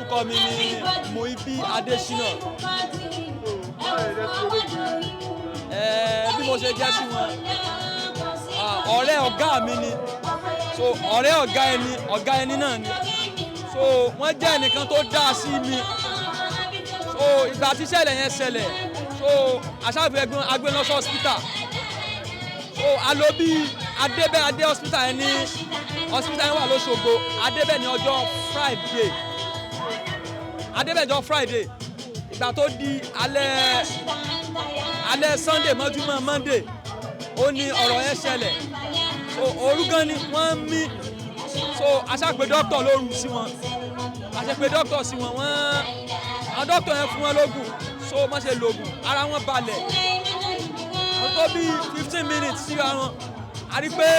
orúkọ mi ni Moibi Adesina. Bí mo ṣe jẹ́ sí wọn ọ̀rẹ́ ọ̀gá mi ni so ọ̀rẹ́ ọ̀gá ẹni náà ni so wọ́n jẹ́ ẹnìkan tó dáa sí mi so ìgbà tí ìṣẹ̀lẹ̀ yẹn ṣẹlẹ̀ so aṣáájú agbé lọ sí hospital so a lọ bí adé hospital yẹn ní hospital yẹn wà l'Óṣogbo adébẹ̀ ní ọjọ́ Friday ìgbà tó di alẹ́ Sunday mọ́júmọ́ Monday ó ní ọ̀rọ̀ yẹn ṣẹlẹ̀ so òru gan ni wọ́n ń mí so aṣáájú dókítà lóru sí wọn aṣáájú dókítà sí wọn àwọn dókítà yẹn fún wọn lóògùn so wọ́n ṣe lògùn ara wọn balẹ̀ wọ́n tó bí 15 minutes síra wọn a rí pé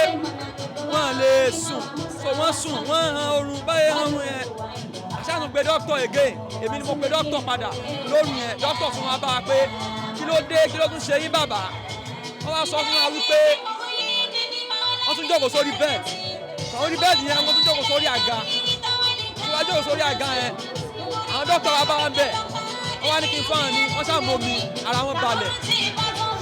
wọ́n lè sùn so wọ́n sùn wọ́n han oorun báyìí hàn wọ́n yẹn aṣáájú gbé dókítà again èmi ni mo gbé dókítà padà lóru yẹn dókítà fún wa bá wa pé kí ló dé kí ló tún ṣe yín bàbá wọ́n wá sọ fún wa wípé wọ́n tún jókòó sórí bẹ́ẹ̀dì orí bẹ́ẹ̀dì yẹn wọ́n tún jókòó sórí àga tí wọ́n jókòó sórí àga yẹn àwọn dókítà wa bá wọn bẹ̀ wọ́n wá ní kí n fọ́n ní wọ́n ṣàmú omi ara wọn balẹ̀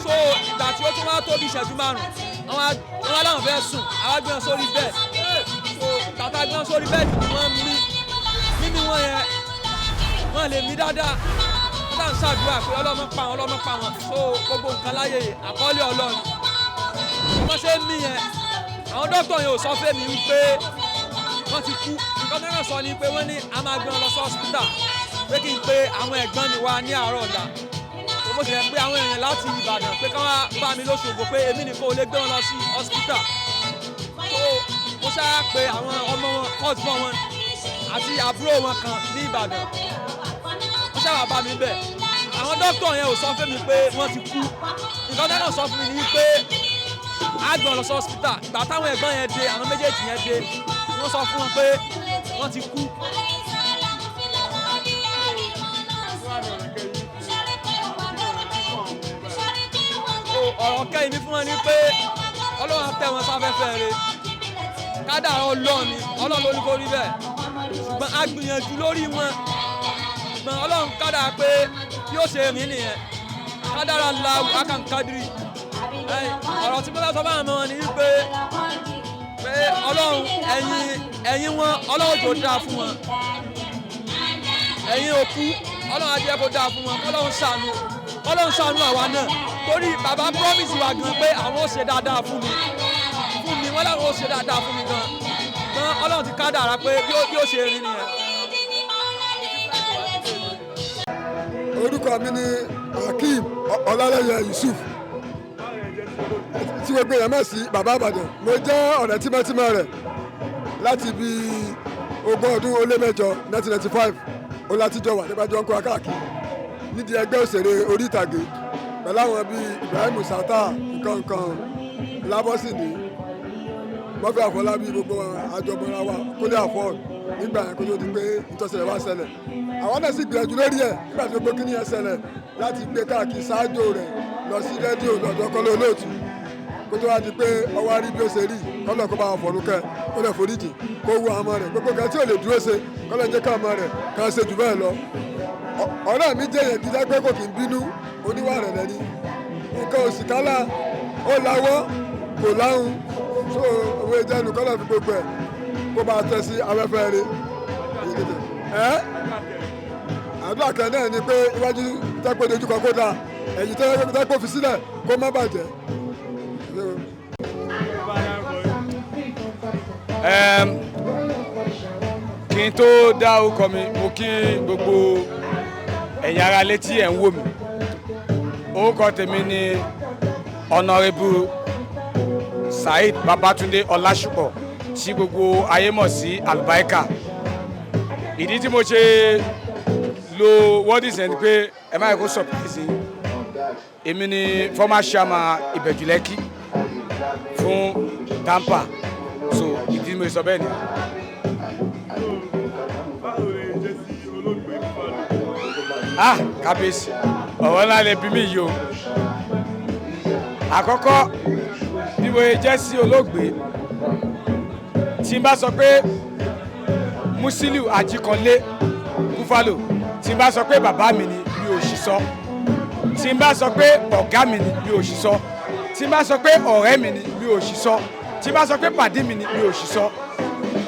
so ìgbà tí ó tún wá tó bí ìṣẹ́jú márùn-ún wọ́n wá láwọn fẹ́ sùn àwọn gbé wọn sórí bẹ́ẹ̀dì so tàtà gbé wọn sórí bẹ́ẹ̀dì wọ́n mí mímí wọn yẹn wọ́n lè mí dáadáa wọ́n tàn ṣàdúrà pé ọlọ́mọ pa wọn so gbogbo nǹkan láyé àkọọ́lẹ̀ Ọlọ́run wọ́n ṣe ń mí yẹn àwọn dókítà yẹn ò sọ fún mi wípé wọ́n ti kú nǹkan tó ń sọ ni pé wọ́n ní a máa gbé wọn lọ sí hospital pé kí n pe àwọn ẹ̀gbọ́n mi wá ní àárọ̀ ọ̀la mo sì rẹ̀ pé àwọn èèyàn láti Ìbàdàn pé ká wá bá mi l'Óṣogbo pé èmi nìkan ò lè gbé wọn lọ sí hospital so mo ṣáà pe àwọn ọmọ wọn husband wọn àti àbúrò wọn kan ní Ìbàdàn wọ́n ṣáà wá bá mi bẹ̀ àwọn dókítà yẹn ò sọ fún mi pé wọ́n ti kú nǹkan tó ń sọ fún mi ni wípé a gbọ́n lọ sí hospital ìgbà táwọn ẹ̀gbọ́n yẹn dé àwọn méjèèjì yẹn dé wọ́n sọ fún wọn pé wọ́n ti kú. ọ̀rọ̀ kẹ́yìn mi fún wọn ni pé Ọlọ́run tẹ́ wọn sáfẹ́fẹ́ rẹ̀ kádàrá Ọlọ́run ló ní kó rí bẹ́ẹ̀ ṣùgbọ́n a gbìyànjú lórí wọn ṣùgbọ́n Ọlọ́run kádàrá pé bí ó ṣe rìn nìyẹn kádàrá ńlá akànkádìrì ọ̀rọ̀ tí mo fẹ́ sọ fún àwọn ọmọ ni wípé Ọlọ́run ẹ̀yìn wọn Ọlọ́run tó dáa fún wọn ẹ̀yìn òkú Ọlọ́run á jẹ́ kó dáa fún wọn Ọlọ́run ṣàánú àwa náà torí bàbá promise wa gan pé àwọn ó ṣe dáadáa fún mi wọ́n láwọn ó ṣe dáadáa fún mi gan Ọlọ́run ti kádàrá pé bí ó ṣe rí nìyẹn. orúkọ mi ni Hakeem Ọlálẹyẹ Yusuf tí gbogbo èèyàn mọ̀ sí bàbá Ìbàdàn mo jẹ́ ọ̀rẹ́ tímọ́tímọ́ rẹ̀ láti bí 20 ọdún ó lé mẹ́jọ 1995 ó láti jọ wà nígbàjọ́ ń kó akáàkiri nídìí ẹgbẹ́ òṣèré orí ìtàgé pẹ̀lú àwọn bíi Ibrahim Sata nǹkan Lábọ́sìndé Mọ́fì Àfọlábí gbogbo àjọmọ́ra wa Kúnlé Àfọ́ọ̀d nígbà yẹn kó tó di pé ìtọ́sẹ̀lẹ̀ wá ṣẹlẹ̀ àwọn náà sì gbìyànjú lórí ẹ̀ nígbà tí gbogbo kíní yẹn ṣẹlẹ̀ láti gbé káàkiri ṣáájú rẹ̀ lọ sí rédíò lọ́dọ̀ Kọ́lá Olóòtú kó tó wá di pé ọwọ́ rí bí ó ṣe rí kọ́lọ̀ kó bá wọn fọ̀rùkẹ́ kó lè foríjì kó wu àwọn ọmọ rẹ̀ gbogbo kan tí ò lè dúró ṣe kọ́lọ̀ jẹ́ ká ọmọ rẹ̀ kan ṣe jù bẹ́ẹ̀ lọ. ọ̀rẹ́ mi jẹ́ yẹn gíga pé kò kì í bínú oníwà rẹ̀ lẹ́ni nǹkan òsì kálá ó lawọ́ kò láhùn tó owó ìjẹun kọ́lọ̀ fi gbogbo ẹ̀ kó bá tẹ́ sí afẹ́fẹ́ rẹ̀ àdúrà kan náà ni pé iwájú tẹ́pẹ́ dojú kan kó dáa ẹ̀yìn tẹ́pẹ́ fi sílẹ̀ kó má bàjẹ́. kí n tó dá orúkọ mi mo kí gbogbo ẹ̀yin ará létí ẹ̀ ń wò mí orúkọ tèmi ni Honorable Saheed Babatunde Ọlásùpọ̀ tí gbogbo ayé mọ̀ sí Albaika ìdí tí mo ṣe lo wọ́ọ̀dì sẹ́ni pé ẹ má yẹ kó surprise èmi ni former chairman Ìbẹ̀jú-Lẹ́kì fún Tampa so ìdí mo sọ bẹ́ẹ̀ ni. Kábíyèsí ọ̀rọ̀ ńlá lè bí mi yìí o àkọ́kọ́ bí mo jẹ́ sí olóògbé tí n bá sọ pé Musiliu Ajikanle kú Buffalo tí n bá sọ pé bàbá mi ni mi ò sì sọ tí n bá sọ pé ọ̀gá mi ni mi ò sì sọ tí n bá sọ pé ọ̀rẹ́ mi ni mi ò sì sọ tí n bá sọ pé pàdé mi ni mi ò sì sọ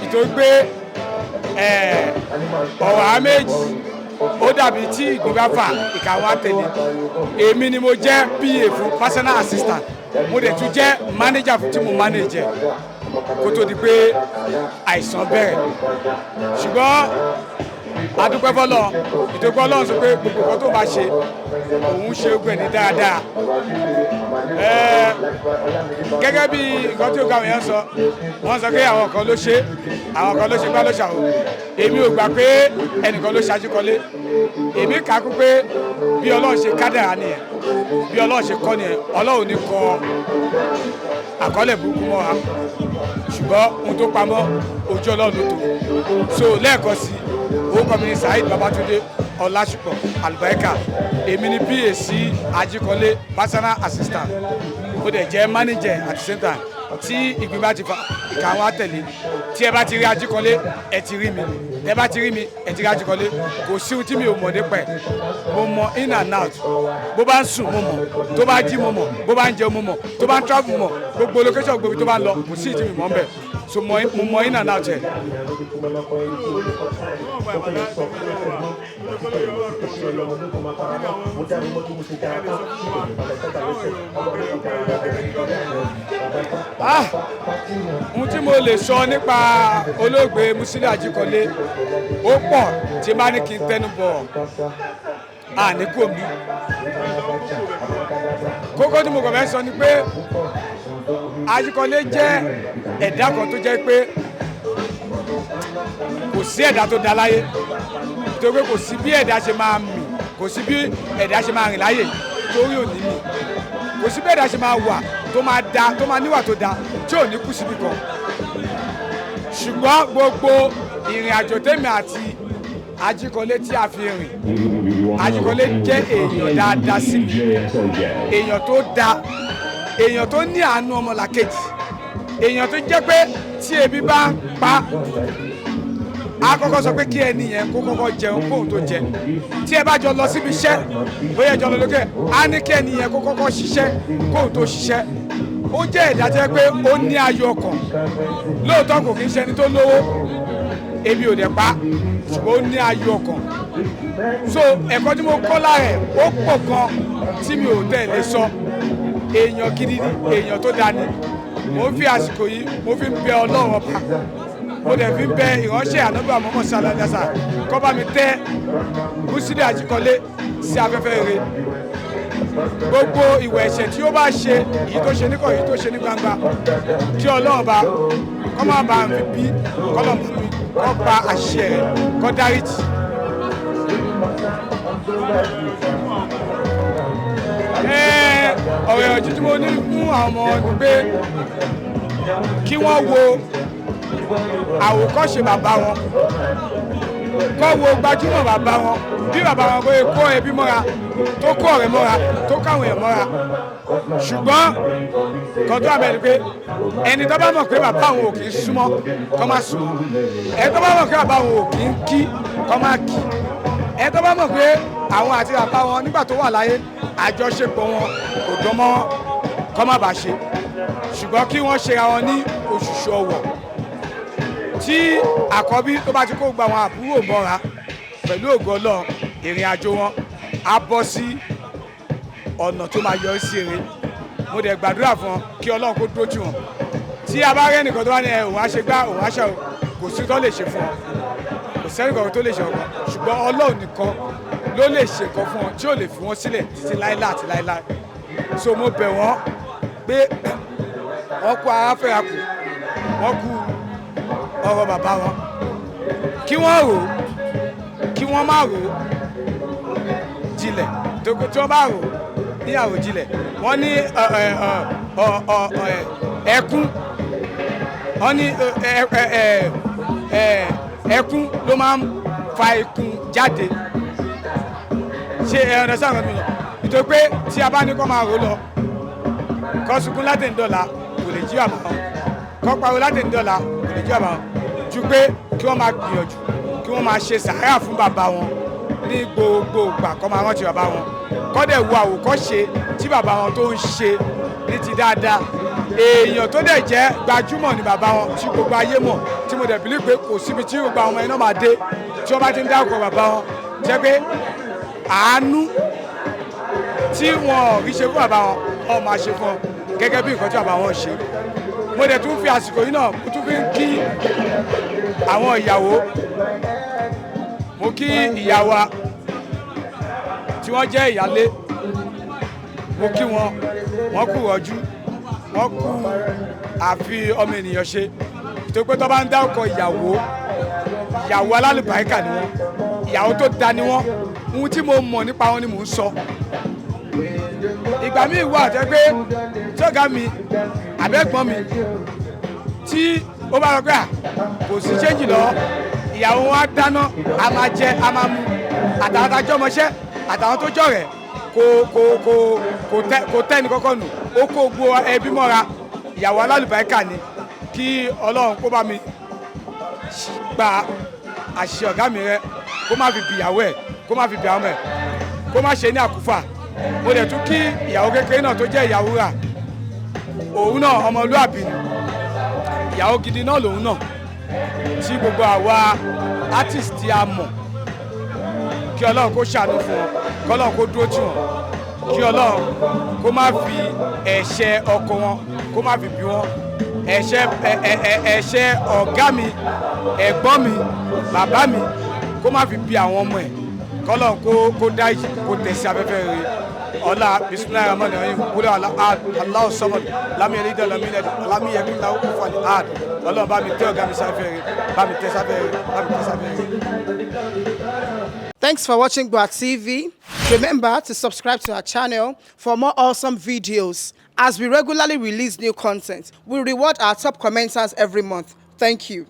nítorí pé ọ̀rọ̀ àméjì ó dàbí tí ìgbín bá fà ìka wa tẹ̀lé èmi ni mo jẹ́ PA fún personal assistant mo dẹ̀ tún jẹ́ manager fún tí mo manage kó tó di pé àìsàn bẹ̀rẹ̀ ṣùgbọ́n adúpẹ́ fọlọ́ ìdókòwò ọlọ́run sọ pé gbogbo nǹkan tó bá ṣe òun ṣe gbẹ̀ ní dáadáa gẹ́gẹ́ bí nǹkan tí ó káwọn èèyàn sọ wọ́n sọ pé àwọn kan ló ṣe gbá ló ṣàwò èmi ò gbà pé ẹnìkan ló ṣe Ajíkanlé èmi kà á kú pé bí ọlọ́run ṣe kádàrá nìyẹn bí ọlọ́run ṣe kọ́ nìyẹn ọlọ́run ní kọ àkọọ́lẹ̀ burúkú mọ́ wa ṣùgbọ́n ohun tó pamọ́ ojú ọlọ́run ló tó so lẹ́ẹ̀kan sí orúkọ mi ni Saheed Babatunde Ọlásùpọ̀ Àlùbáríkà èmi ni PA sí Ajíkanlé personal assistant ó dẹ̀ jẹ́ manager at the same time tí ìgbín bá ti fa ìka wọn á tẹ̀lé tí ẹ bá ti rí Ajíkanlé ẹ ti rí mi ẹ bá ti rí mi ẹ ti rí Ajíkanlé kò sí ohun tí mi ò mọ̀ nípa ẹ̀ mo mọ̀ in and out bó bá ń sùn mo mọ̀ tó bá jí mo mọ̀ bó bá ń jẹun mo mọ̀ tó bá ń travel mo mọ̀ gbogbo location gbogbo tó bá ń lọ kò sí ìdí mi mọ̀ ń bẹ̀ so mo mọ̀ in and out ẹ̀. Ohun tí mo lè sọ nípa olóògbé Musiliu Ajikanle ó pọ̀ tí bá ní kí n tẹnu bọ̀ àníkù mi kókó tí mo kàn fẹ́ sọ ni pé Ajikanle jẹ́ ẹ̀dá kan tó jẹ́ pé kò sí ẹ̀dá tó dá láyé nítorí pé kò sí bí ẹ̀dá ṣe máa mì kò sí bí ẹ̀dá ṣe máa rìn láyè torí òní mì kò sí bí ẹ̀dá ṣe máa wà tó máa da tó máa níwà tó da tí ò ní kú síbi kan ṣùgbọ́n gbogbo ìrìn àjò tèmi àti Ajikanle tí a fi rìn Ajikanle jẹ́ èèyàn dáadáa sí mi èèyàn tó da èèyàn tó ní àánú ọmọlàkejì èèyàn tó jẹ́ pé tí ebi bá ń pa a kọ́kọ́ sọ pé kí ẹni yẹn kó kọ́kọ́ jẹun kóhun tó jẹ tí ẹ bá jọ lọ síbi iṣẹ́ bóyá jọ lọ lókè á ní kí ẹni yẹn kó kọ́kọ́ ṣiṣẹ́ kóhun tó ṣiṣẹ́ ó jẹ́ ìdájọ́ pé ó ní ayọ̀ ọkàn lóòótọ́ kò kí ń ṣe ẹni tó lówó ebi ò dẹ̀ pa ṣùgbọ́n ó ní ayọ̀ ọkàn so ẹ̀kọ́ tí mo kọ́ lára ẹ̀ ó pọ̀ gan tí mi ò tẹ̀lé sọ èèyàn gidi ni èèyàn tó dáa ni mo fi àsìkò yìí mo fi ń bẹ Ọlọ́run ọba mo dẹ̀ fi ń bẹ ìránṣẹ́ ànábì Muhammad sallallahu alaihi wasallam kó bá mi tẹ́ Musiliu Ajikanle sí afẹ́fẹ́ rere gbogbo ìwà ẹ̀ṣẹ̀ tí ó bá ṣe èyí tó ṣe ní kọ̀ọ̀yí tó ṣe ní gbangba kí Ọlọ́run ọba kó má bàa fi bí kọ́lọ̀ mi kó pa àṣẹ rẹ̀ kó dáríjì. ọ̀rọ̀ ìrọ̀jú tí mo ní fún àwọn ọmọ ni pé kí wọ́n wo àwòkọ́ṣe bàbá wọn kó wo gbajúmọ̀ bàbá wọn bí bàbá wọn kó kó ẹbí mọ́ra tó kó ọ̀rẹ́ mọ́ra tó káwọn èèyàn mọ́ra ṣùgbọ́n kan tó àbẹ̀ ni pé ẹni tó bá mọ̀ pé bàbá wọn ò kì í súnmọ́ kó má súnmọ́ ẹni tó bá mọ̀ pé bàbá wọn ò kì í kí kó má kí ẹni tó bá mọ̀ pé àwọn àti bàbá wọn nígbà tó wà láyé àjọṣepọ̀ wọn kò dán mọ́ kó má bàa ṣe ṣùgbọ́n kí wọ́n ṣera wọn ní òṣùṣù ọwọ̀ tí àkọ́bí tó bá ti kó gba àwọn àbúrò mọ́ra pẹ̀lú ògo Ọlọ́run ìrìn àjò wọn á bọ́ sí ọ̀nà tó máa yọrí sí ire mo dẹ̀ gbàdúrà fún wọn kí Ọlọ́run kó dúró tì wọ́n tí a bá rẹ́ nìkan tó bá ní òun á ṣe gbá òun á ṣe kò sí tó lè ṣe fún wọn kò sẹ́ni kankan tó lè ṣe ọkàn ṣùgbọ́n Ọlọ́run nìkan ló lè ṣe nǹkan fún wọn tí ò lè fi wọn sílẹ̀ títí láíláí àti láíláí so mo bẹ̀ wọ́n pé wọ́n kú aráfẹ́ra kù wọ́n kú ọ̀rọ̀ bàbá wọn kí wọ́n rò kí wọ́n má rò jinlẹ̀ tí wọ́n bá rò ní àròjinlẹ̀ wọ́n ní ẹkún wọ́n ní ẹkún ló máa ń fa ikùn jáde ṣe ọ̀nà sáwọn mi nítorí pé tí a bá ní kó máa rò lọ kó sunkún láti ń dọ̀la kò lè jí àbá wọn kó pariwo láti ń dọ̀la kò lè jí àbá wọn ju pé kí wọ́n máa gbìyànjú kí kí wọ́n máa ṣe sàárà fún bàbá wọn ní gbogbo ìgbà kó máa rántí bàbá wọn kó dẹ̀ wo àwòkọ́ṣe tí bàbá wọn tó ń ṣe ní ti dáadáa èèyàn tó dẹ̀ jẹ́ gbajúmọ̀ ní bàbá wọn tí gbogbo ayé mọ̀ tí mo dẹ̀ bìlí pé kò síbi tí gbogbo àwọn ọmọ iná máa dé tí wọ́n bá ti ń dárúkọ bàbá wọn jẹ́ pé àánú tí wọn ò rí ṣe fún bàbá wọn ọ máa ṣe fún ọ gẹ́gẹ́ bí nǹkan tí bàbá wọn ṣe mo dẹ̀ tún fi àsìkò yìí náà mo tún fi ń kí àwọn ìyàwó mo kí ìyá wa tí wọ́n jẹ́ ìyálé mo kí wọ́n kú rọ́jú wọ́n kú àfi ọmọ ènìyàn ṣe tó pé tó bá ń dárúkọ ìyàwó alálùbáríkà ni wọ́n ìyàwó tó da ni wọ́n ohun tí mo mọ̀ nípa wọn ni mò ń sọ ìgbà míì wà jẹ́ pé tọ́gà mi àbẹ́gbọ́n mi tí ó bá rọ pé kò sí ṣéǹjì lọ́wọ́ ìyàwó wọn á dáná a máa jẹ a máa mu àtàwọn tajọ́ ọmọṣẹ́ àtàwọn tó jọ rẹ̀ kò tẹ́ ní kọ́kọ́ nù ó kó gbogbo ẹbí mọ́ra ìyàwó alálùbáríkà ni kí ọlọ́run kó bá mi gba àṣìṣe ọ̀gá mi rẹ kó má fi bìyàwó ẹ̀ kó má fi bìyàwó ẹ̀ kó má ṣe ní àkúfà mo dẹ̀ tún kí ìyàwó kékeré náà tó jẹ́ ìyàwó rà òun náà ọmọlúàbí ni ìyàwó gidi náà lòun náà tí gbogbo àwa artist tí a mọ̀ kí ọlọ́run kó ṣàánú fún wọn kí ọlọ́run kó dúró tì wọ́n kí ọlọ́run kó má fi ẹ̀ṣẹ̀ ọkọ wọn kó má fi bí wọn ẹ̀ṣẹ̀ ọ̀gá mi ẹ̀gbọ́n mi bàbá mi kó má fi bí àwọn ọmọ ẹ̀ kí ọlọ́run kó dá ìjì kó tẹ̀sí afẹ́fẹ́ rere ọlá bisimilayi rahman rahim kúlẹ̀ aláwọ̀ sọ́mọ̀d lámìyẹ̀lì dẹ̀ lámìyẹ̀lì lámìyẹ̀lì láwọ̀ kó fani ad ọlọ́run bá mi tẹ́ ọ̀gá mi sáfẹ́ rere bá mi tẹ́ sáfẹ́ rere bá mi tẹ́ sáfẹ́ rere. Thanks for watching GboahTv. Remember to subscribe to our channel for more awesome videos. As we regularly release new content, we reward our top commenters every month. Thank you.